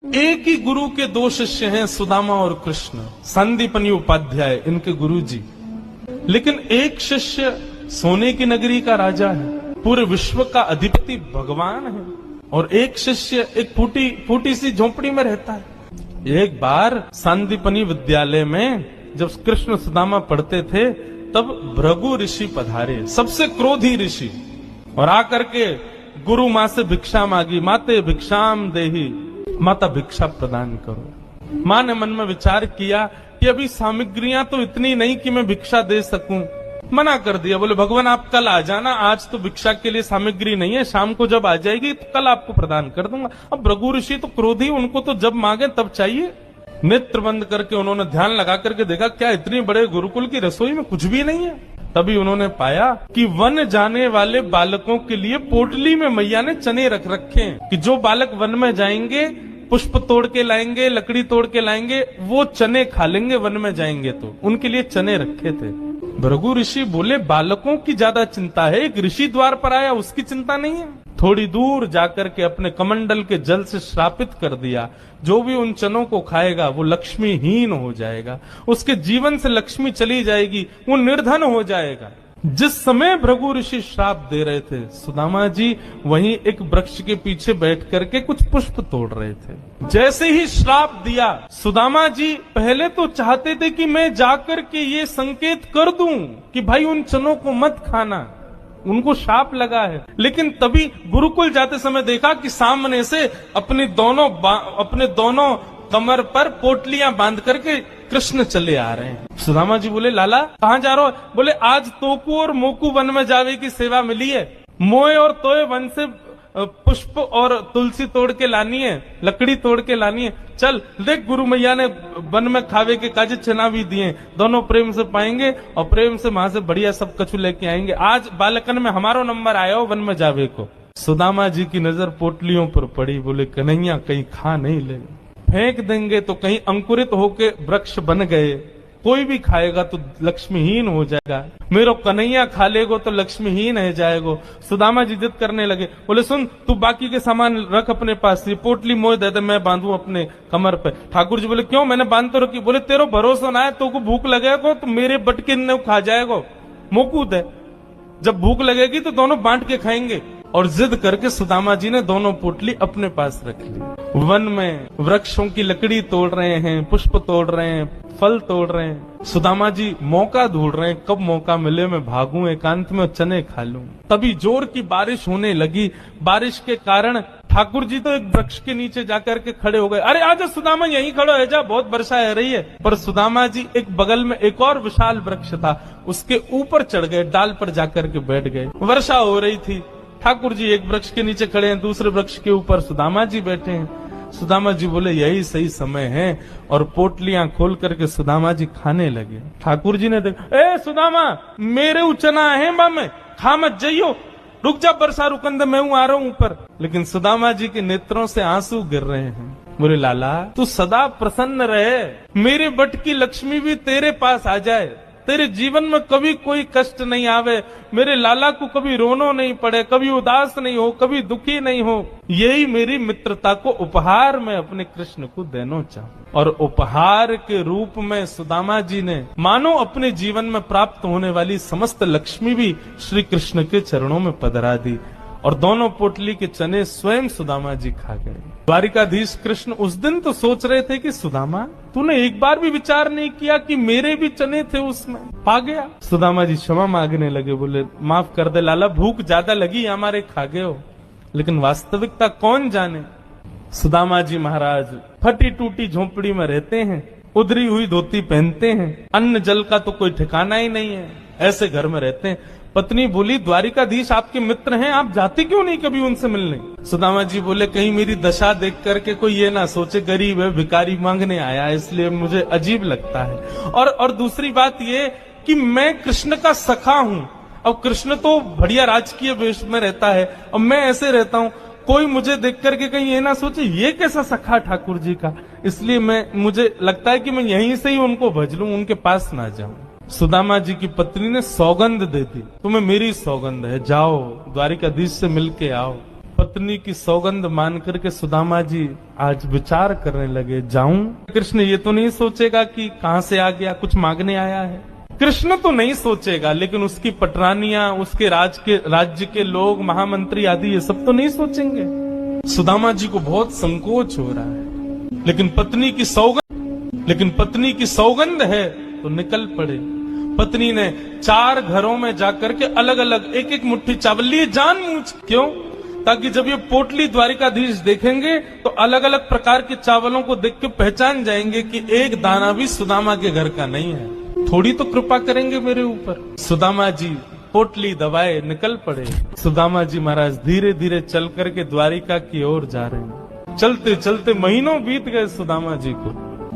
एक ही गुरु के दो शिष्य हैं, सुदामा और कृष्ण, संदीपनी उपाध्याय इनके गुरु जी। लेकिन एक शिष्य सोने की नगरी का राजा है, पूरे विश्व का अधिपति भगवान है, और एक शिष्य एक फूटी सी झोपड़ी में रहता है। एक बार संदीपनी विद्यालय में जब कृष्ण सुदामा पढ़ते थे तब भृगु ऋषि पधारे, सबसे क्रोधी ऋषि, और आकर के गुरु माँ से भिक्षा मांगी। माते भिक्षाम देही, माता भिक्षा प्रदान करो। माँ ने मन में विचार किया कि अभी सामग्रियां तो इतनी नहीं कि मैं भिक्षा दे सकूं, मना कर दिया। बोले भगवान आप कल आ जाना, आज तो भिक्षा के लिए सामग्री नहीं है, शाम को जब आ जाएगी तो कल आपको प्रदान कर दूंगा। अब भृगु ऋषि तो क्रोधी, उनको तो जब मांगे तब चाहिए। नेत्र बंद करके उन्होंने ध्यान लगा करके देखा, क्या इतनी बड़े गुरुकुल की रसोई में कुछ भी नहीं है। तभी उन्होंने पाया कि वन जाने वाले बालकों के लिए पोटली में मैया ने चने रख रखे हैं कि जो बालक वन में जाएंगे, पुष्प तोड़ के लाएंगे, लकड़ी तोड़ के लाएंगे, वो चने खा लेंगे वन में जाएंगे, तो उनके लिए चने रखे थे। भृगु ऋषि बोले बालकों की ज्यादा चिंता है, एक ऋषि द्वार पर आया उसकी चिंता नहीं है। थोड़ी दूर जाकर के अपने कमंडल के जल से श्रापित कर दिया, जो भी उन चनों को खाएगा वो लक्ष्मीहीन हो जाएगा, उसके जीवन से लक्ष्मी चली जाएगी, वो निर्धन हो जाएगा। जिस समय भृगु ऋषि श्राप दे रहे थे, सुदामा जी वहीं एक वृक्ष के पीछे बैठ करके कुछ पुष्प तोड़ रहे थे। जैसे ही श्राप दिया, सुदामा जी पहले तो चाहते थे कि मैं जाकर के ये संकेत कर दूं कि भाई उन चनों को मत खाना, उनको शाप लगा है। लेकिन तभी गुरुकुल जाते समय देखा कि सामने से अपने दोनों कमर पर पोटलियां बांध करके कृष्ण चले आ रहे हैं। सुदामा जी बोले लाला कहाँ जा रहे हो? बोले आज तोकू और मोकू वन में जावे की सेवा मिली है, मोए और तोए वन से पुष्प और तुलसी तोड़ के लानी है, लकड़ी तोड़ के लानी है। चल देख, गुरु मैया ने वन में खावे के काजे चना भी दिए, दोनों प्रेम से पाएंगे और प्रेम से वहां से बढ़िया सब कछु लेके आएंगे। आज बालकन में हमारो नंबर आया हो वन में जावे को। सुदामा जी की नजर पोटलियों पर पड़ी, बोले कन्हैया कहीं खा नहीं ले, फेंक देंगे तो कहीं अंकुरित होके वृक्ष बन गए, कोई भी खाएगा तो लक्ष्मीहीन हो जाएगा, मेरो कन्हैया खा लेगो तो लक्ष्मीहीन है जाएगो। सुदामा जी जिद करने लगे, बोले सुन तू बाकी के सामान रख अपने पास, ये पोटली मोह दे दे मैं बांधू अपने कमर पे। ठाकुर जी बोले क्यों, मैंने बांध तो रखी। बोले तेरो भरोसा ना है, तो को भूख लगेगा तो मेरे बटके ने खा जाएगा, मोकूद है, जब भूख लगेगी तो दोनों बांट के खाएंगे। और जिद करके सुदामा जी ने दोनों पोटली अपने पास रख ली। वन में वृक्षों की लकड़ी तोड़ रहे हैं, पुष्प तोड़ रहे हैं, फल तोड़ रहे हैं। सुदामा जी मौका ढूंढ रहे हैं, कब मौका मिले मैं भागूं एकांत में चने खा लूं। तभी जोर की बारिश होने लगी। बारिश के कारण ठाकुर जी तो एक वृक्ष के नीचे जाकर के खड़े हो गए। अरे आजा सुदामा यहीं खड़ो है जा, बहुत वर्षा है रही है। पर सुदामा जी एक बगल में एक और विशाल वृक्ष था, उसके ऊपर चढ़ गए, डाल पर जाकर के बैठ गए। वर्षा हो रही थी, ठाकुर जी एक वृक्ष के नीचे खड़े हैं, दूसरे वृक्ष के ऊपर सुदामा जी बैठे हैं। सुदामा जी बोले यही सही समय है, और पोटलियां खोल करके सुदामा जी खाने लगे। ठाकुर जी ने देखा, ए सुदामा मेरे उचना है बा में, खा मत जाइयो, रुक जा वर्षा रुकन दे, मैं हूं आ रहा हूं ऊपर। लेकिन सुदामा जी के नेत्रों से आंसू गिर रहे हैं। बोले लाला तू सदा प्रसन्न रहे, मेरे बट की लक्ष्मी भी तेरे पास आ जाए, तेरे जीवन में कभी कोई कष्ट नहीं आवे, मेरे लाला को कभी रोनो नहीं पड़े, कभी उदास नहीं हो, कभी दुखी नहीं हो, यही मेरी मित्रता को उपहार मैं अपने कृष्ण को देना चाहूं। और उपहार के रूप में सुदामा जी ने मानो अपने जीवन में प्राप्त होने वाली समस्त लक्ष्मी भी श्री कृष्ण के चरणों में पधरा दी, और दोनों पोटली के चने स्वयं सुदामा जी खा गए। द्वारिकाधीश कृष्ण उस दिन तो सोच रहे थे कि सुदामा तूने एक बार भी विचार नहीं किया कि मेरे भी चने थे उसमें, पा गया। सुदामा जी क्षमा मांगने लगे, बोले माफ कर दे लाला, भूख ज्यादा लगी हमारे, खा गए हो। लेकिन वास्तविकता कौन जाने। सुदामा जी महाराज फटी टूटी झोपड़ी में रहते हैं, उधरी हुई धोती पहनते हैं, अन्न जल का तो कोई ठिकाना ही नहीं है, ऐसे घर में रहते हैं। पत्नी बोली द्वारिकाधीश आपके मित्र हैं, आप जाते क्यों नहीं कभी उनसे मिलने? सुदामा जी बोले कहीं मेरी दशा देख करके कोई ये ना सोचे गरीब है, भिखारी मांगने आया, इसलिए मुझे अजीब लगता है। और दूसरी बात ये कि मैं कृष्ण का सखा हूं, अब कृष्ण तो बढ़िया राजकीय वेश में रहता है, अब मैं ऐसे रहता हूं, कोई मुझे देख करके कहीं ये ना सोचे ये कैसा सखा ठाकुर जी का, इसलिए मुझे लगता है कि मैं यहीं से ही उनको भज लूं, उनके पास ना जाऊं। सुदामा जी की पत्नी ने सौगंध दे दी, तुम्हें मेरी सौगंध है, जाओ द्वारिकाधीश से मिलके आओ। पत्नी की सौगंध मान करके सुदामा जी आज विचार करने लगे, जाऊं? कृष्ण ये तो नहीं सोचेगा कि कहां से आ गया, कुछ मांगने आया है। कृष्ण तो नहीं सोचेगा, लेकिन उसकी पटरानियां, उसके राज्य के लोग, महामंत्री आदि, ये सब तो नहीं सोचेंगे। सुदामा जी को बहुत संकोच हो रहा है, लेकिन पत्नी की सौगंध है तो निकल पड़े। पत्नी ने 4 घरों में जाकर के अलग अलग एक एक मुट्ठी चावल लिए, जानबूझ। क्यों? ताकि जब ये पोटली द्वारिकाधीश देखेंगे तो अलग अलग प्रकार के चावलों को देख के पहचान जाएंगे कि एक दाना भी सुदामा के घर का नहीं है। थोड़ी तो कृपा करेंगे मेरे ऊपर। सुदामा जी पोटली दबाए निकल पड़े। सुदामा जी महाराज धीरे धीरे चल करके द्वारिका की ओर जा रहे हैं। चलते चलते महीनों बीत गए सुदामा जी को।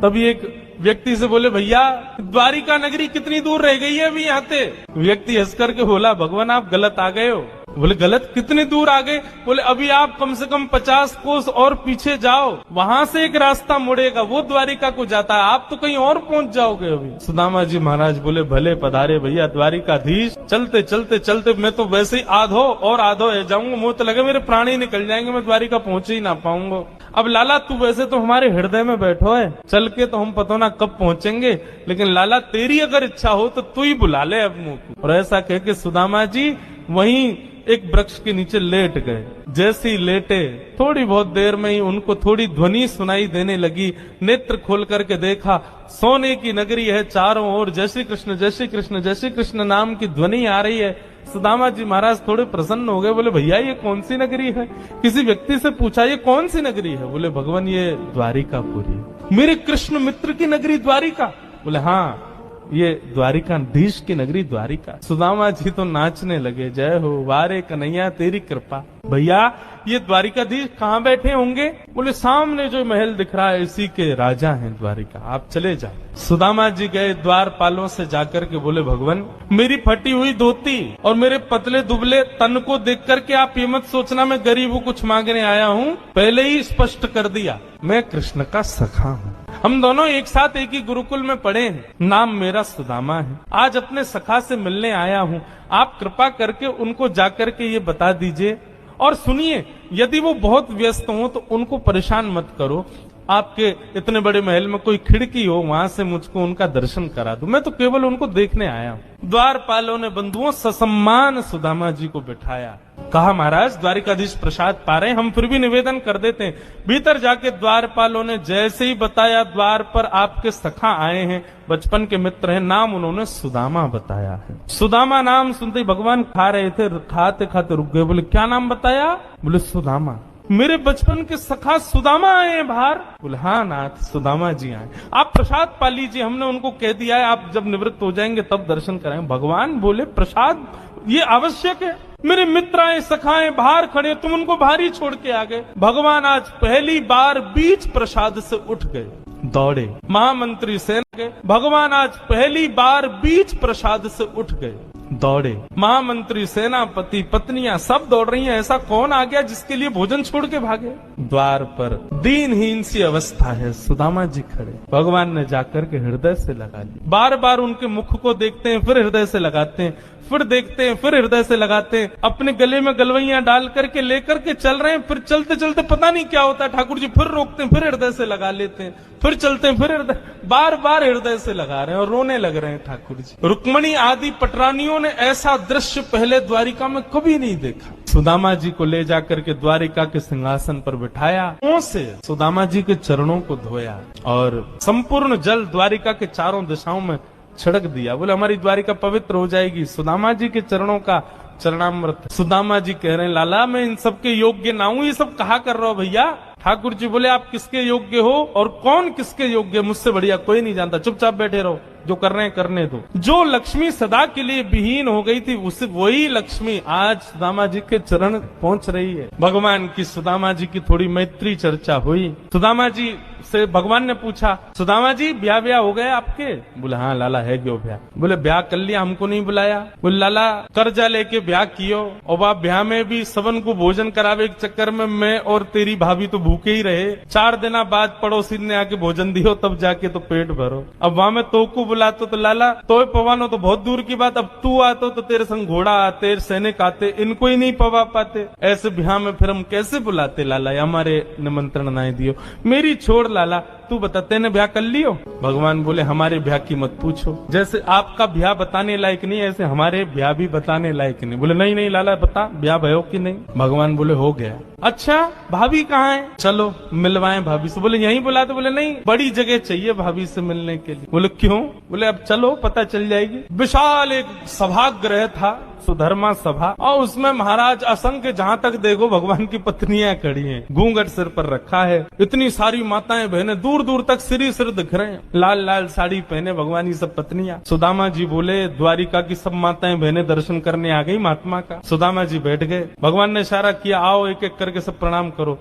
तभी एक व्यक्ति से बोले, भैया द्वारिका नगरी कितनी दूर रह गई है अभी यहाँ से? व्यक्ति हंस करके बोला, भगवान आप गलत आ गए हो। बोले गलत? कितनी दूर आ गए? बोले अभी आप कम से कम 50 कोस और पीछे जाओ, वहां से एक रास्ता मुड़ेगा, वो द्वारिका को जाता है, आप तो कहीं और पहुंच जाओगे अभी। सुदामा जी महाराज बोले, भले पधारे भैया द्वारिकाधीश। चलते चलते चलते मैं तो वैसे ही आधो जाऊंगा, मुंह तो लगे मेरे प्राण ही निकल जाएंगे, मैं द्वारिका पहुंच ही ना पाऊंगा। अब लाला तू वैसे तो हमारे हृदय में बैठो है, चल के तो हम पता ना कब पहुंचेंगे, लेकिन लाला तेरी अगर इच्छा हो तो तू ही बुला ले अब मुंह को। और ऐसा कह के सुदामा जी वहीं एक वृक्ष के नीचे लेट गए। जैसे ही लेटे थोड़ी बहुत देर में ही उनको थोड़ी ध्वनि सुनाई देने लगी। नेत्र खोल करके देखा, सोने की नगरी है, चारों ओर जय श्री कृष्ण जय श्री कृष्ण जय श्री कृष्ण नाम की ध्वनि आ रही है। सुदामा जी महाराज थोड़े प्रसन्न हो गए। बोले भैया ये कौन सी नगरी है? किसी व्यक्ति से पूछा ये कौन सी नगरी है? बोले भगवान ये द्वारिकापुरी। मेरे कृष्ण मित्र की नगरी द्वारिका? बोले हाँ ये द्वारिकाधीश की नगरी द्वारिका। सुदामा जी तो नाचने लगे, जय हो वारे कन्हैया तेरी कृपा। भैया ये द्वारिकाधीश कहाँ बैठे होंगे? बोले सामने जो महल दिख रहा है इसी के राजा हैं द्वारिका, आप चले जाओ। सुदामा जी गए द्वारपालों से जाकर के बोले, भगवान मेरी फटी हुई धोती और मेरे पतले दुबले तन को देख करके आप ये मत सोचना मैं गरीब हूँ कुछ मांगने आया हूँ। पहले ही स्पष्ट कर दिया मैं कृष्ण का सखा हूँ। हम दोनों एक साथ एक ही गुरुकुल में पढ़े हैं, नाम मेरा सुदामा है। आज अपने सखा से मिलने आया हूँ, आप कृपा करके उनको जाकर के ये बता दीजिए। और सुनिए, यदि वो बहुत व्यस्त हो तो उनको परेशान मत करो। आपके इतने बड़े महल में कोई खिड़की हो, वहां से मुझको उनका दर्शन करा दो, मैं तो केवल उनको देखने आया हूँ। द्वारपालों ने बंधुओं ससम्मान सुदामा जी को बिठाया। कहा महाराज द्वारिकाधीश प्रसाद पा रहे, हम फिर भी निवेदन कर देते हैं। भीतर जाके द्वारपालों ने जैसे ही बताया, द्वार पर आपके सखा आए हैं, बचपन के मित्र हैं, नाम उन्होंने सुदामा बताया है। सुदामा नाम सुनते ही भगवान खा रहे थे, खाते खाते रुक गए। बोले क्या नाम बताया? बोले सुदामा। मेरे बचपन के सखा सुदामा आए हैं बाहर? बोले हाँ नाथ सुदामा जी आए। आप प्रसाद पा लीजिए, हमने उनको कह दिया है आप जब निवृत्त हो जाएंगे तब दर्शन कराएंगे। भगवान बोले प्रसाद ये आवश्यक है? मेरे मित्र आए सखाए बाहर खड़े, तुम उनको बाहर ही छोड़ के आ गए। भगवान आज पहली बार बीच प्रसाद से उठ गए, दौड़े। महामंत्री सेना के भगवान आज पहली बार बीच प्रसाद से उठ गए, दौड़े। महामंत्री सेनापति पत्नियां सब दौड़ रही हैं। ऐसा कौन आ गया जिसके लिए भोजन छोड़ के भागे? द्वार पर दीनहीन सी अवस्था है, सुदामा जी खड़े। भगवान ने जाकर के हृदय से लगा ली। बार बार उनके मुख को देखते हैं, फिर हृदय से लगाते हैं, फिर देखते हैं, फिर हृदय से लगाते हैं। अपने गले में गलवैयां डाल करके लेकर के चल रहे हैं। फिर चलते चलते पता नहीं क्या होता है, ठाकुर जी फिर रोकते हैं, फिर हृदय से लगा लेते हैं, फिर चलते हैं, फिर हृदय, बार बार हृदय से लगा रहे हैं और रोने लग रहे हैं ठाकुर जी। रुक्मणी आदि पटरानियों ने ऐसा दृश्य पहले द्वारिका में कभी नहीं देखा। सुदामा जी को ले जाकर के द्वारिका के सिंहासन पर बिठाया, से सुदामा जी के चरणों को धोया और संपूर्ण जल द्वारिका के चारों दिशाओं में छिड़क दिया। बोले हमारी द्वारिका पवित्र हो जाएगी। सुदामा जी के चरणों का चरणामृत। सुदामा जी कह रहे हैं लाला मैं इन सबके योग्य ना हूं, ये सब कहा कर रहा हो भैया। ठाकुर जी बोले आप किसके योग्य हो और कौन किसके योग्य? मुझसे बढ़िया कोई नहीं जानता, चुपचाप बैठे रहो, जो कर रहे हैं करने दो। जो लक्ष्मी सदा के लिए विहीन हो गई थी, उसे वही लक्ष्मी आज सुदामा जी के चरण पहुंच रही है। भगवान की सुदामा जी की थोड़ी मैत्री चर्चा हुई। सुदामा जी से भगवान ने पूछा, सुदामा जी ब्याह हो गए आपके? बोले हाँ लाला है क्यों ब्याह? बोले ब्याह कर लिया, हमको नहीं बुलाया? बोले लाला कर्जा लेके ब्याह कियो और आप ब्याह में भी सबन को भोजन करावे के चक्कर में मैं और तेरी भाभी तो भूखे ही रहे। 4 दिन बाद पड़ोसी ने आके भोजन दियो तब जाके तो पेट भरो। अब वहां में तो को बुलाते तो लाला तो पवानो तो बहुत दूर की बात, अब तू आतो तो तेरे संग घोड़ा आते, सैनिक आते, इनको ही नहीं पवा पाते, ऐसे ब्याह में फिर हम कैसे बुलाते लाला, हमारे निमंत्रण ना दियो। मेरी छोड़ लाला, तू बता तेने ब्याह कर लियो? भगवान बोले हमारे ब्याह की मत पूछो, जैसे आपका ब्याह बताने लायक नहीं ऐसे हमारे ब्याह भी बताने लायक नहीं। बोले नहीं नहीं लाला बता ब्याह भयो कि नहीं? भगवान बोले हो गया। अच्छा भाभी कहाँ है? चलो मिलवाएं भाभी से। बोले यहीं बुला, तो बोले नहीं बड़ी जगह चाहिए भाभी से मिलने के लिए। बोले क्यों? बोले अब चलो पता चल जाएगी। विशाल एक सभागृह था, सुधर्मा सभा, और उसमें महाराज असंख्य जहाँ तक देखो भगवान की पत्नियां खड़ी हैं, घूंघट सिर पर रखा है, इतनी सारी माताएं बहनें दूर दूर तक सिर सिर दिख रहे हैं, लाल लाल साड़ी पहने भगवान की सब पत्नियां। सुदामा जी बोले द्वारिका की सब माताएं बहनें दर्शन करने आ गई महात्मा का। सुदामा जी बैठ गए, भगवान ने इशारा किया आओ एक एक करके सब प्रणाम करो।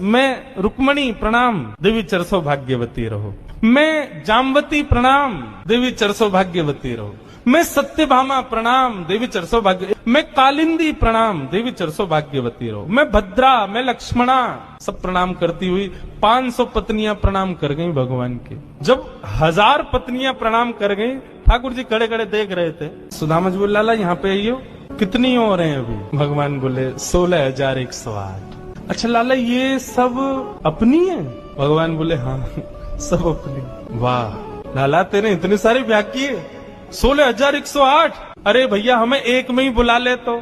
मैं रुक्मणी प्रणाम, देवी चरसो भाग्यवती रहो। मैं जामवती प्रणाम, देवी चरसो भाग्यवती रहो। मैं सत्यभामा प्रणाम, देवी चरसो भाग्य। मैं कालिंदी प्रणाम, देवी चरसो भाग्यवती रहो। मैं भद्रा, मैं लक्ष्मणा, सब प्रणाम करती हुई 500 पत्नियां प्रणाम कर गई भगवान के। जब 1000 पत्नियां प्रणाम कर गई, ठाकुर जी खड़े खड़े देख रहे थे। सुदामा जी बोले लाला यहाँ पे आइयो, कितनी और हैं अभी? भगवान बोले 16,108। अच्छा लाला ये सब अपनी है? भगवान बोले हाँ सब अपनी। वाह लाला तेरे इतने सारे ब्याह किए, 16,108। अरे भैया हमें एक में ही बुला ले तो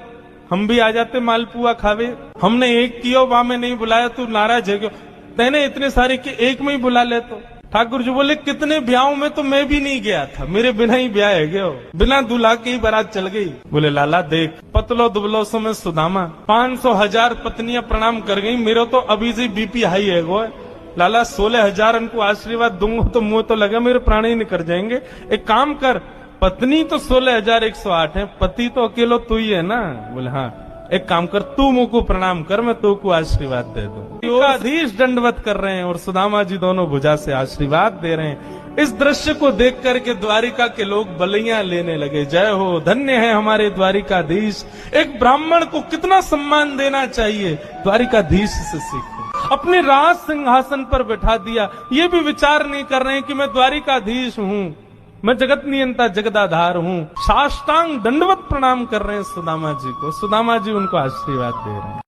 हम भी आ जाते मालपुआ खावे। हमने एक कियो वहां में नहीं बुलाया, तू नाराज है क्यों? तेने इतने सारे कि एक में ही बुला ले तो। ठाकुर जी बोले कितने ब्याहों में तो मैं भी नहीं गया था, मेरे बिना ही ब्याह है गयो, बिना दूल्हा के ही बारात चल गई। बोले लाला देख पतलो दुबलो सो में सुदामा 500,000 पत्नियां प्रणाम कर गई, मेरे तो अभी से बीपी हाई है गो। लाला 16,000 उनको आशीर्वाद दूंगा तो मुंह तो लगा मेरे प्राण ही निकल जाएंगे। एक काम कर, पत्नी तो 16,108 है, पति तो अकेलो तू ही है ना? बोले हाँ। एक काम कर तू मुंह को प्रणाम कर, मैं तू को आशीर्वाद दे दूं। अधीश दंडवत कर रहे हैं और सुदामा जी दोनों भुजा से आशीर्वाद दे रहे हैं। इस दृश्य को देख करके द्वारिका के लोग बलियां लेने लगे। जय हो, धन्य है हमारे द्वारिकाधीश। एक ब्राह्मण को कितना सम्मान देना चाहिए, द्वारिकाधीश से सीखो। अपने राज सिंहासन पर बैठा दिया, ये भी विचार नहीं कर रहे हैं कि मैं द्वारिकाधीश हूँ, मैं जगत नियंता जगदाधार हूँ। साष्टांग दंडवत प्रणाम कर रहे हैं सुदामा जी को। सुदामा जी उनको आशीर्वाद दे रहे हैं।